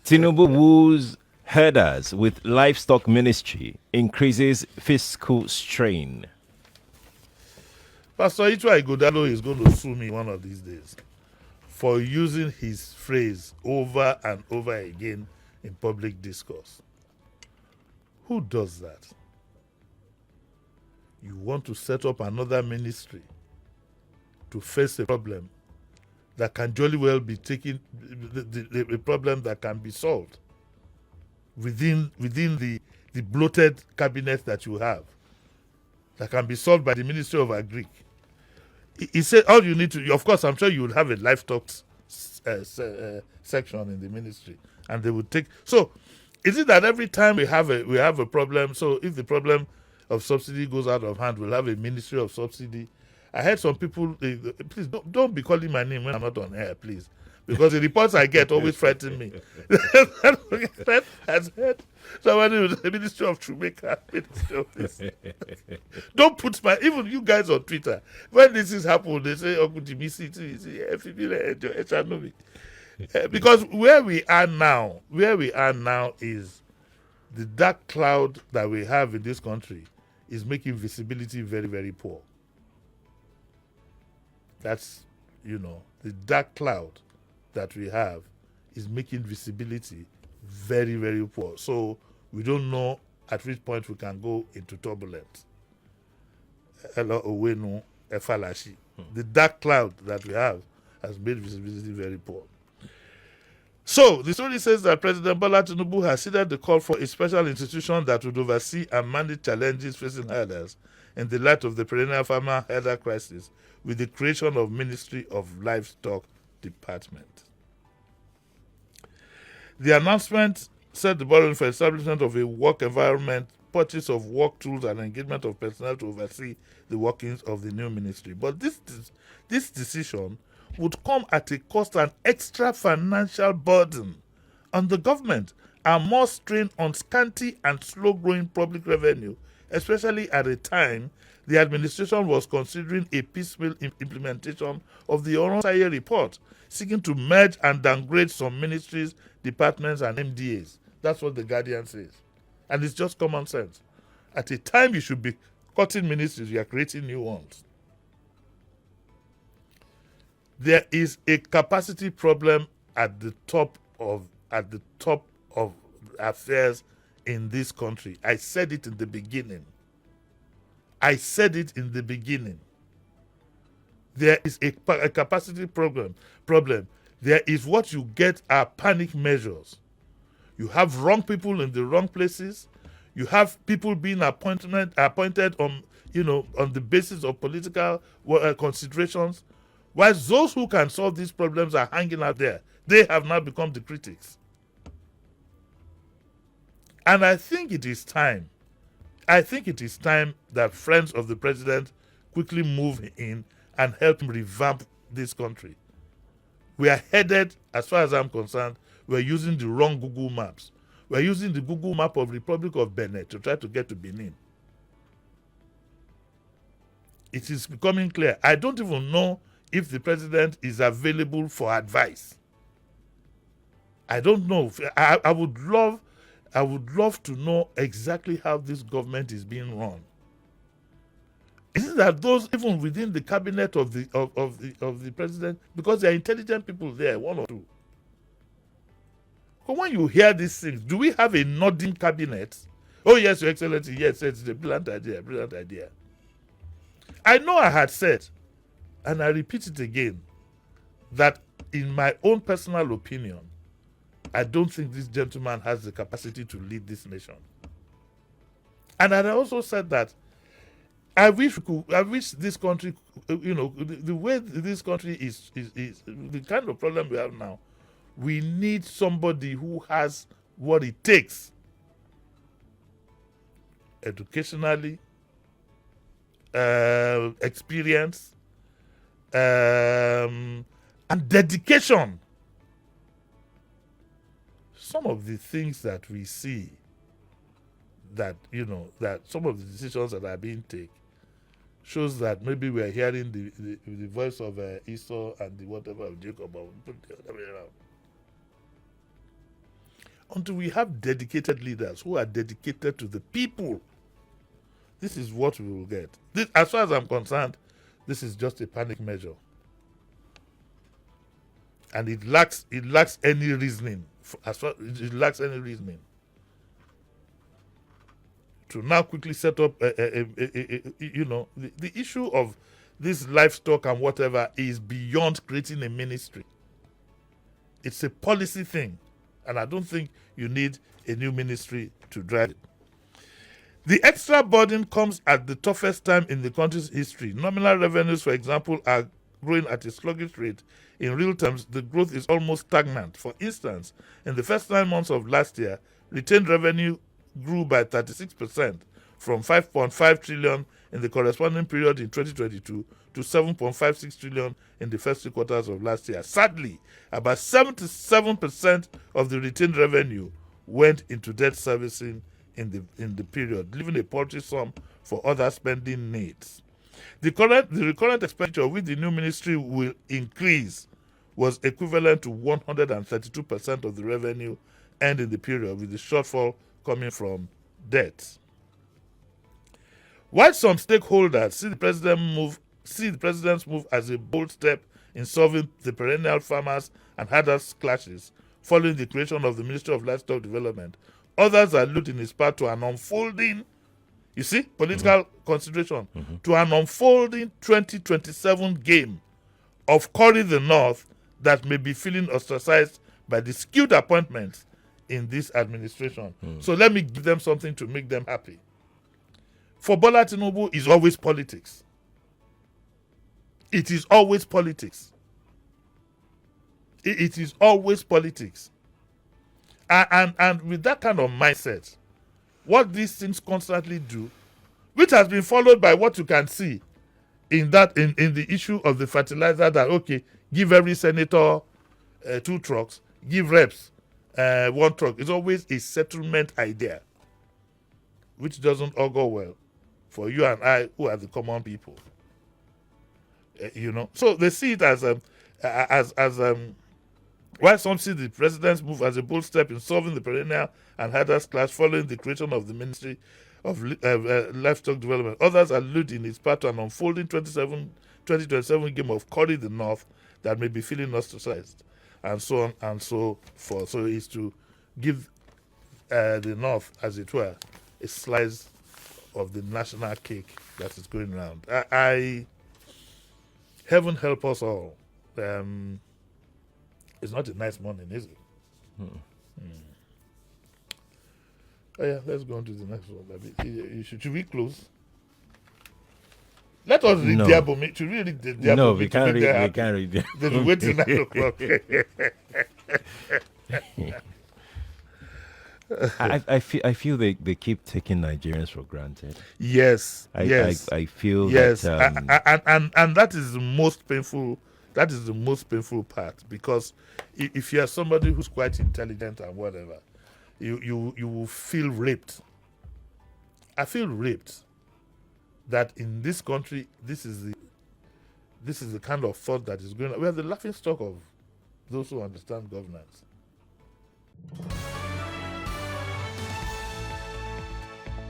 Tinubu woos herders with livestock ministry, increases fiscal strain. Pastor Ichwa Igodalo is going to sue me one of these days for using his phrase over and over again in public discourse. Who does that? You want to set up another ministry to face a problem that can jolly well be taken, a problem that can be solved within the bloated cabinet that you have, that can be solved by the Ministry of Agric. He said all you need to, of course, I'm sure you will have a livestock section in the ministry, and they would take. So, is it that every time we have a problem? So, if the problem of subsidy goes out of hand, we'll have a Ministry of Subsidy. I heard some people. Please don't be calling my name when I'm not on air, please, because the reports I get always frighten me. That has heard somebody with the Ministry of Shoemaker, Ministry of this. Don't put my, even you guys on Twitter, when this is happening, they say, "Oh, because where we are now is the dark cloud that we have in this country is making visibility very, very poor. That's, the dark cloud that we have is making visibility very, very poor. So we don't know at which point we can go into turbulence. The dark cloud that we have has made visibility very poor. So the story says that President Bola Tinubu has heeded the call for a special institution that would oversee and manage challenges facing herders in the light of the perennial farmer herder crisis, with the creation of Ministry of Livestock Department. The announcement set the borrowing for establishment of a work environment, purchase of work tools, and engagement of personnel to oversee the workings of the new ministry. But this decision would come at a cost and extra financial burden on the government and more strain on scanty and slow-growing public revenue, especially at a time the administration was considering a piecemeal implementation of the Oronsaye report, seeking to merge and downgrade some ministries, departments, and MDAs. That's what the Guardian says. And it's just common sense. At a time you should be cutting ministries, you are creating new ones. There is a capacity problem at the top of affairs in this country. I said it in the beginning. There is a capacity problem. There is what you get are panic measures. You have wrong people in the wrong places. You have people being appointed on the basis of political considerations. Whilst those who can solve these problems are hanging out there, they have now become the critics. And I think it is time that friends of the president quickly move in and help him revamp this country. We are headed, as far as I'm concerned, we're using the wrong Google Maps. We're using the Google map of Republic of Benin to try to get to Benin. It is becoming clear. I don't even know if the president is available for advice. I don't know. I would love to know exactly how this government is being run. Is it that those even within the cabinet of the president, because they are intelligent people there, one or two. But when you hear these things, do we have a nodding cabinet? Oh yes, Your Excellency, yes, it's a brilliant idea. I know I had said, and I repeat it again, that in my own personal opinion, I don't think this gentleman has the capacity to lead this nation. And I also said that I wish this country, the way this country is the kind of problem we have now. We need somebody who has what it takes, educationally, experience, and dedication. Some of the things that we see, that some of the decisions that are being taken, shows that maybe we are hearing the voice of Esau and the whatever of Jacob, but we put the other way around. until we have dedicated leaders who are dedicated to the people, this is what we will get. This, as far as I'm concerned, this is just a panic measure. And it lacks any reasoning. It lacks any reasoning. To now quickly set up, the issue of this livestock and whatever is beyond creating a ministry. It's a policy thing. And I don't think you need a new ministry to drive it. The extra burden comes at the toughest time in the country's history. Nominal revenues, for example, are growing at a sluggish rate. In real terms, the growth is almost stagnant. For instance, in the first 9 months of last year, retained revenue grew by 36% from 5.5 trillion in the corresponding period in 2022 to 7.56 trillion in the first 3 quarters of last year. Sadly, about 77% of the retained revenue went into debt servicing in the period, leaving a paltry sum for other spending needs. The recurrent expenditure which the new ministry will increase was equivalent to 132% of the revenue earned in the period, with the shortfall coming from debt. While some stakeholders see the president's move as a bold step in solving the perennial farmers and herders clashes following the creation of the Ministry of Livestock Development, others allude in his part to an unfolding, political consideration, to an unfolding 2027 game of Curry the North that may be feeling ostracized by the skewed appointments in this administration. So let me give them something to make them happy. For Bola Tinubu, it's always politics. It is always politics. It is always politics. And with that kind of mindset, what these things constantly do, which has been followed by what you can see in the issue of the fertilizer, that give every senator 2 trucks, give reps 1 truck. It's always a settlement idea, which doesn't augur well for you and I, who are the common people. So they see it as while some see the president's move as a bold step in solving the perennial and herders clash following the creation of the Ministry of Livestock Development, others allude in its part to an unfolding 2027 game of Curry the North that may be feeling ostracized, and so on and so forth. So it's to give the North, as it were, a slice of the national cake that is going around. Heaven help us all. It's not a nice morning, is it? Oh yeah, let's go on to the next one. Should we close? Let us read Diabomi. Should we read the Diabomi? No, we can't read. We can't read. Then wait till 9 o'clock. I feel they keep taking Nigerians for granted. Yes. I feel yes, that, and that is the most painful. That is the most painful part, because if you are somebody who's quite intelligent and whatever, you will feel raped. I feel raped that in this country, this is the kind of thought that is going on. We are the laughing stock of those who understand governance.